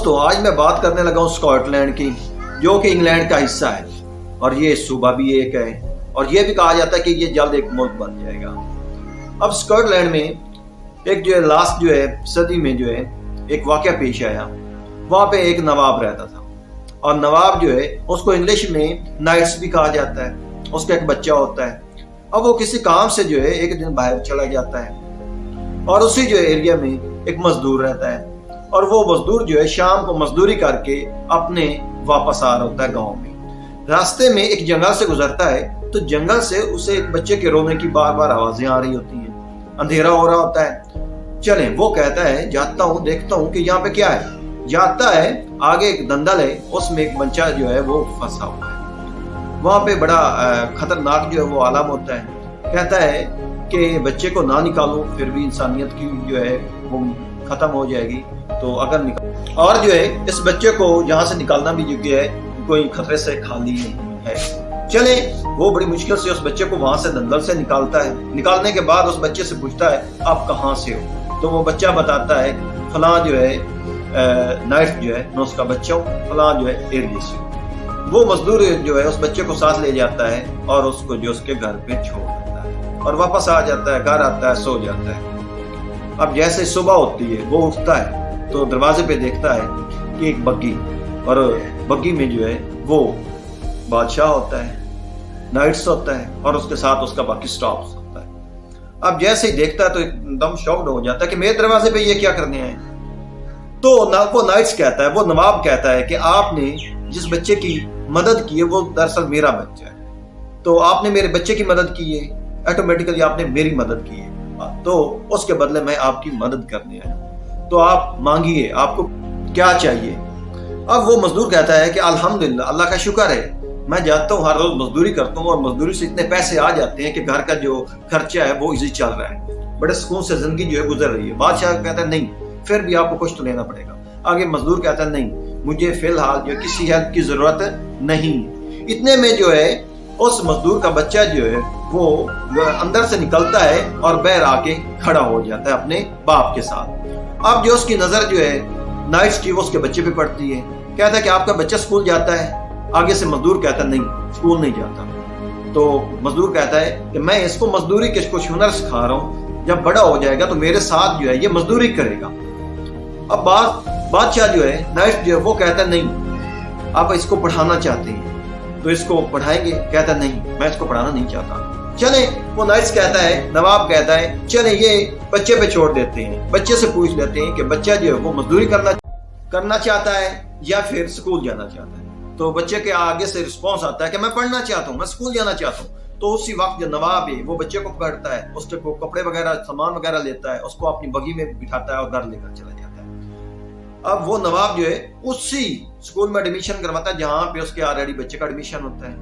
دوستو آج میں بات کرنے لگا ہوں اسکاٹ لینڈ کی، جو کہ انگلینڈ کا حصہ ہے اور یہ صوبہ بھی ایک ہے، اور یہ بھی کہا جاتا ہے کہ یہ جلد ایک ملک بن جائے گا۔ اب اسکاٹ لینڈ میں ایک جو ہے لاسٹ جو ہے صدی میں جو ہے ایک واقعہ پیش آیا۔ وہاں پہ ایک نواب رہتا تھا، اور نواب جو ہے اس کو انگلش میں نائٹس بھی کہا جاتا ہے۔ اس کا ایک بچہ ہوتا ہے۔ اب وہ کسی کام سے جو ہے ایک دن باہر چلا جاتا ہے، اور اسی جو ایریا میں ایک مزدور رہتا ہے، اور وہ مزدور جو ہے شام کو مزدوری کر کے اپنے واپس آ رہا ہوتا ہے گاؤں میں۔ راستے میں ایک جنگل سے گزرتا ہے، تو جنگل سے اسے ایک بچے کے رونے کی بار بار آوازیں آ رہی ہوتی ہیں۔ اندھیرا ہو رہا ہوتا ہے۔ چلیں، وہ کہتا ہے جاتا ہوں دیکھتا ہوں کہ یہاں پہ کیا ہے۔ جاتا ہے، آگے ایک دندل ہے، اس میں ایک بچہ جو ہے وہ پھنسا ہوا ہے۔ وہاں پہ بڑا خطرناک جو ہے وہ عالم ہوتا ہے۔ کہتا ہے کہ بچے کو نہ نکالو، پھر بھی انسانیت کی جو ہے وہ ختم ہو جائے گی، تو اگر نکال، اور جو ہے اس بچے کو یہاں سے نکالنا بھی جو ہے کوئی خطرے سے خالی نہیں ہے۔ چلے، وہ بڑی مشکل سے اس بچے کو وہاں سے دندل سے نکالتا ہے۔ نکالنے کے بعد اس بچے سے پوچھتا ہے آپ کہاں سے ہو؟ تو وہ بچہ بتاتا ہے فلاں جو ہے نائٹ جو ہے میں اس کا بچہ ہوں، فلاں جو ہے ایریا سے۔ وہ مزدور جو ہے اس بچے کو ساتھ لے جاتا ہے اور اس کو جو اس کے گھر پہ چھوڑ دیتا ہے، اور واپس آ جاتا ہے، گھر آتا ہے، سو جاتا ہے۔ اب جیسے صبح ہوتی ہے وہ اٹھتا ہے تو دروازے پہ دیکھتا ہے کہ ایک بگی، اور بگی میں جو ہے وہ بادشاہ ہوتا ہے، نائٹس ہوتا ہے، اور اس کے ساتھ اس کا باقی سٹاف ہوتا ہے۔ اب جیسے ہی دیکھتا ہے تو ایک دم شاکڈ ہو جاتا ہے کہ میرے دروازے پہ یہ کیا کرنے آئے۔ تو وہ نائٹس کہتا ہے، وہ نواب کہتا ہے کہ آپ نے جس بچے کی مدد کی ہے وہ دراصل میرا بچہ ہے، تو آپ نے میرے بچے کی مدد کی ہے، آٹومیٹیکلی آپ نے میری مدد کی ہے، تو اس کے بدلے میں آپ کی مدد کرنے آیا ہوں، تو آپ مانگیے، آپ کو کیا چاہیے۔ اب وہ مزدور کہتا ہے کہ الحمدللہ، اللہ کا شکر ہے، میں جاتا ہوں ہر روز مزدوری کرتا ہوں، اور مزدوری سے اتنے پیسے آ جاتے ہیں کہ گھر کا جو خرچہ ہے وہ ایزی چل رہا ہے، بڑے سکون سے زندگی جو ہے گزر رہی ہے۔ بادشاہ کہتا ہے نہیں، پھر بھی آپ کو کچھ تو لینا پڑے گا۔ آگے مزدور کہتا ہے نہیں، مجھے فی الحال جو کسی ہیلپ کی ضرورت نہیں۔ اتنے میں جو ہے اس مزدور کا بچہ جو ہے وہ اندر سے نکلتا ہے اور باہر آ کے کھڑا ہو جاتا ہے اپنے باپ کے ساتھ۔ اب جو اس کی نظر جو ہے نائٹس کی وہ اس کے بچے پہ پڑتی ہے۔ کہتا ہے کہ آپ کا بچہ اسکول جاتا ہے؟ آگے سے مزدور کہتا ہے نہیں، اسکول نہیں جاتا۔ تو مزدور کہتا ہے کہ میں اس کو مزدوری کے کچھ ہنر سکھا رہا ہوں، جب بڑا ہو جائے گا تو میرے ساتھ جو ہے یہ مزدوری کرے گا۔ اب بادشاہ جو ہے نائٹس جو ہے وہ کہتا ہے نہیں، آپ اس کو پڑھانا چاہتے ہیں تو اس کو پڑھائیں گے؟ کہتا ہے نہیں، میں اس کو پڑھانا نہیں چاہتا۔ چلیں، وہ نائٹس کہتا ہے، نواب کہتا ہے چلیں یہ بچے پہ چھوڑ دیتے ہیں، بچے سے پوچھ لیتے ہیں کہ بچہ جو ہے وہ مزدوری کرنا چاہتا ہے یا پھر اسکول جانا چاہتا ہے۔ تو بچے کے آگے سے رسپانس آتا ہے کہ میں پڑھنا چاہتا ہوں، میں اسکول جانا چاہتا ہوں۔ تو اسی وقت جو نواب ہے وہ بچے کو پکڑتا ہے، اس کو کپڑے وغیرہ سامان وغیرہ لیتا ہے، اس کو اپنی بگی میں بٹھاتا ہے اور گھر لے کر چلا جاتا ہے۔ اب وہ نواب جو ہے اسی اسکول میں ایڈمیشن کرواتا ہے جہاں پہ اس کے آلریڈی بچے کا ایڈمیشن ہوتا ہے،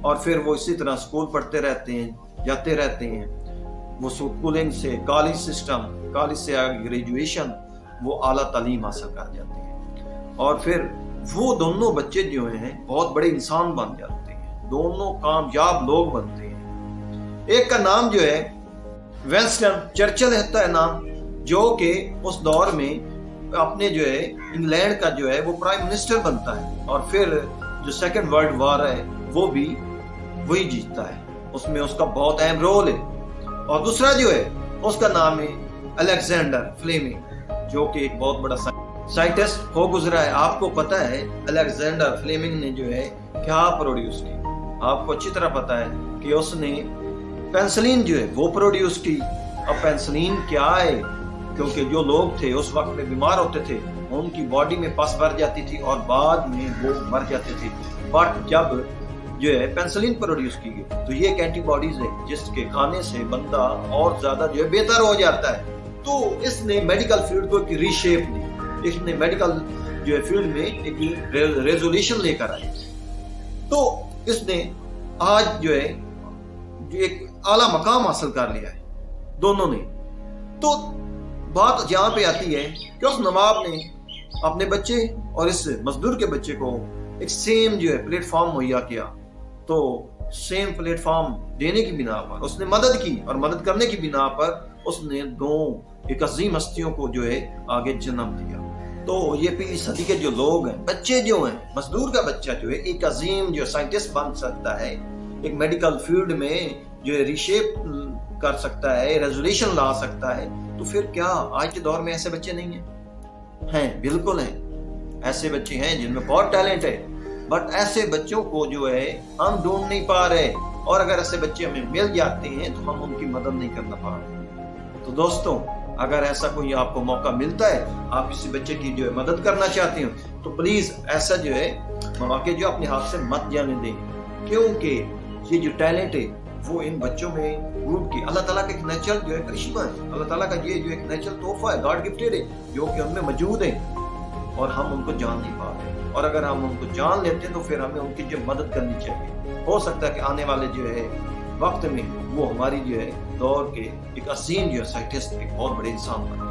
اور پھر وہ اسی طرح اسکول پڑھتے رہتے ہیں، جاتے رہتے ہیں۔ وہ اسکولنگ سے کالج سسٹم، کالج سے آگے گریجویشن، وہ اعلیٰ تعلیم حاصل کر جاتے ہیں، اور پھر وہ دونوں بچے جو ہیں بہت بڑے انسان بن جاتے ہیں، دونوں کامیاب لوگ بنتے ہیں۔ ایک کا نام جو ہے ونسٹن چرچل ہوتا ہے نام، جو کہ اس دور میں اپنے جو ہے انگلینڈ کا جو ہے وہ پرائم منسٹر بنتا ہے، اور پھر جو سیکنڈ ورلڈ وار ہے وہ بھی وہی جیتتا ہے، اس میں اس کا بہت اہم رول ہے۔ اور دوسرا جو ہے اس کا نام ہے الیگزینڈر فلیمنگ، جو کہ ایک بہت بڑا سائنٹسٹ ہو گزرا ہے۔ آپ کو پتا ہے الیگزینڈر فلیمنگ نے جو ہے کیا پروڈیوس کی؟ آپ کو اچھی طرح پتا ہے کہ اس نے پینسلین جو ہے وہ پروڈیوس کی۔ اب پینسلین کیا ہے؟ کیونکہ جو لوگ تھے اس وقت میں بیمار ہوتے تھے، ان کی باڈی میں پس بھر جاتی تھی اور بعد میں وہ مر جاتے تھے، بٹ جب جو ہے پینسلین پروڈیوس کی گئی تو یہ ایک اینٹی باڈیز ہے جس کے کھانے سے بندہ اور زیادہ جو ہے بہتر ہو جاتا ہے۔ تو اس نے میڈیکل فیلڈ کو ایک ری شیپ دی، اس نے میڈیکل جو ہے فیلڈ میں ایک ریزولیوشن لے کر آئی۔ تو اس نے آج جو ہے ایک اعلیٰ مقام حاصل کر لیا ہے دونوں نے۔ تو بات جہاں پہ آتی ہے کہ اس نواب نے اپنے بچے اور اس مزدور کے بچے کو ایک سیم جو ہے پلیٹ فارم مہیا کیا، تو سیم پلیٹ فارم دینے کی بنا پر اس نے مدد کی، اور مدد کرنے کی بنا پر اس نے دو ایک عظیم ہستیوں کو جو ہے آگے جنم دیا۔ تو یہ 20 صدی کے جو لوگ ہیں، بچے جو ہیں، مزدور کا بچہ جو ہے ایک عظیم جو سائنٹسٹ بن سکتا ہے، ایک میڈیکل فیلڈ میں جو ہے ریشیپ کر سکتا ہے، ریزولوشن لا سکتا ہے، تو پھر کیا آج کے دور میں ایسے بچے نہیں ہیں؟ بالکل ہیں، ایسے بچے ہیں جن میں بہت ٹیلنٹ ہے، بٹ ایسے بچوں کو جو ہے ہم ڈھونڈ نہیں پا رہے، اور اگر ایسے بچے ہمیں مل جاتے ہیں تو ہم ان کی مدد نہیں کرنا پا رہے۔ تو دوستوں، اگر ایسا کوئی آپ کو موقع ملتا ہے، آپ کسی بچے کی جو ہے مدد کرنا چاہتے ہیں، تو پلیز ایسا جو ہے مواقع جو اپنے ہاتھ سے مت جانے دیں، کیونکہ یہ جو ٹیلنٹ ہے وہ ان بچوں میں گروپ کی اللہ تعالیٰ کا ایک نیچرل جو ہے کرشمہ ہے، اللہ تعالیٰ کا یہ جو ایک نیچرل تحفہ ہے، گاڈ گفٹڈ ہے، جو کہ ان میں موجود ہے، اور ہم ان کو جان نہیں پا رہے۔ اور اگر ہم ان کو جان لیتے ہیں تو پھر ہمیں ان کی جو مدد کرنی چاہیے۔ ہو سکتا ہے کہ آنے والے جو ہے وقت میں وہ ہماری جو ہے دور کے ایک عظیم جو ہے سائنٹسٹ، ایک بہت بڑے انسان بنے۔